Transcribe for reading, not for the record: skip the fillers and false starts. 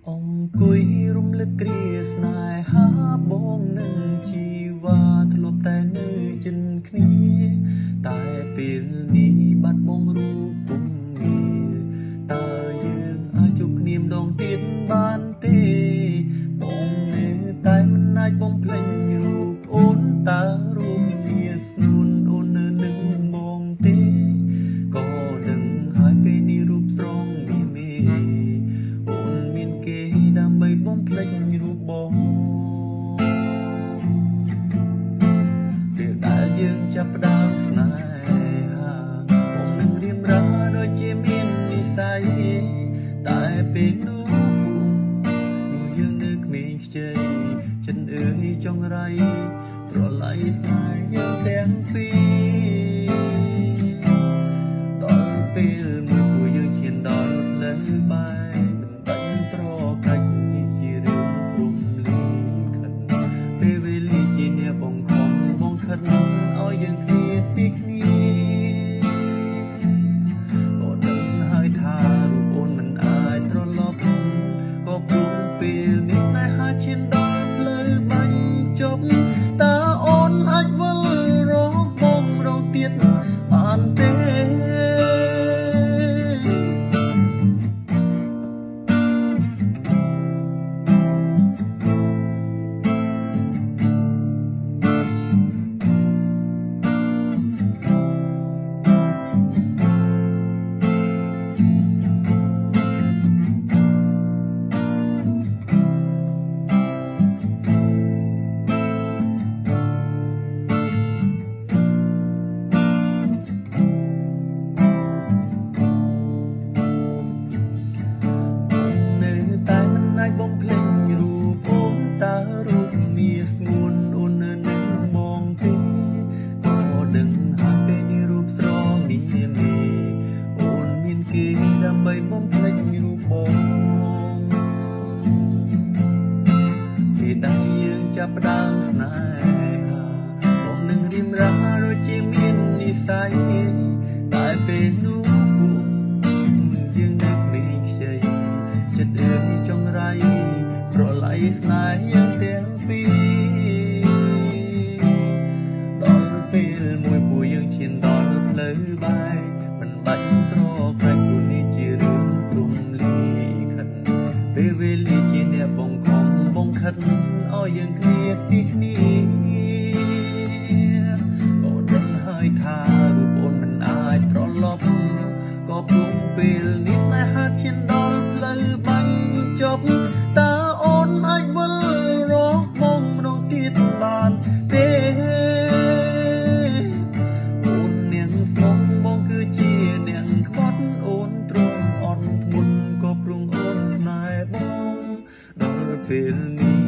អង្គុយរំលឹកគ្រាស្នេហាបងនឹងជីវ៉ាធ្លាប់តែនៅជិនគ្នាតែពេលនេះបាត់បង់រូបពុំងារតើយើងអាចជួបគ្នាម្ដងទៀតបានទេបងនៅតែមិនអាចបំភ្លេចរូបអូនតើរូបនេះស្នួនអូននៅនឹងបងទេក៏ដឹងហើយពេលនេះរូបស្រងនេះមេអូនមានគេដើម្បីបំភ្លេចរូបបងពេលដែលយើងចាប់ផ្ដើមស្នេហាបងនឹងរៀមរាដូចជាមាននិស្ស័យតែពេលនោះយើងនៅក្មេងខ្ចីចិនអើយចង្រៃប្រឡ័យស្នេហ៍យើងទាំងពីរដល់ពេលមួយពួកយើងឈានដល់ផ្លូវបែកមិនបាច់ប្រកាច់ជារឿងព្រំលីខិនពេលវេលាជាអ្នកបងខំបងខិនឲ្យយើងគ្នាពីគ្នាក៏ដឹងហើយថារូបអូនមិនអាចត្រឡប់ក៏ព្រោះពេលនេះស្នេហាឈានដល់ផ្លូវបាញ់ចប់តើអូនអាចវិលរកបករងទៀតបានទេបំភ្លេចរូបអូនតើរូបមានស្ងួនអូននៅនឹងបងទេក៏ដឹងហើយពេលនេះរូបស្រងនេះមេអូនមានគេដើម្បីបំភ្លេចរូបបងពេលដែលយើងចាប់ផ្ដើមស្នេហាបងនឹងរៀមរាដូចជាមាននិស្ស័យតែពេលនោះពួកយើងនៅក្មេងខ្ចីចិត្តអើយចង្រៃប្រឡ័យស្នេហ៍យើងទាំងពីរដល់ពេលមួយពួកយើងឈានដល់ផ្លូវបែកមិនបាច់ត្រកាច់ពួកនេះជារឿងព្រំលីខិនពេលវេលាជាអ្នកបងខំបងខិនឲ្យយើងគ្នាពីគ្នាក៏ដឹងហើយថារូបអូនមិនអាចត្រឡប់ក៏ព្រោះពេលនេះស្នេហាឈានដល់ផ្លូវបាញ់ចប់តើអូនអាចវិលរកបកម្ដងទៀតបានទេអូននាងស្មងបងគឺជានាងខ្វាត់អូនទ្រាំអត់ធ្មត់ក៏ព្រងអូនស្នេហ៍បងដល់ពេលនេះ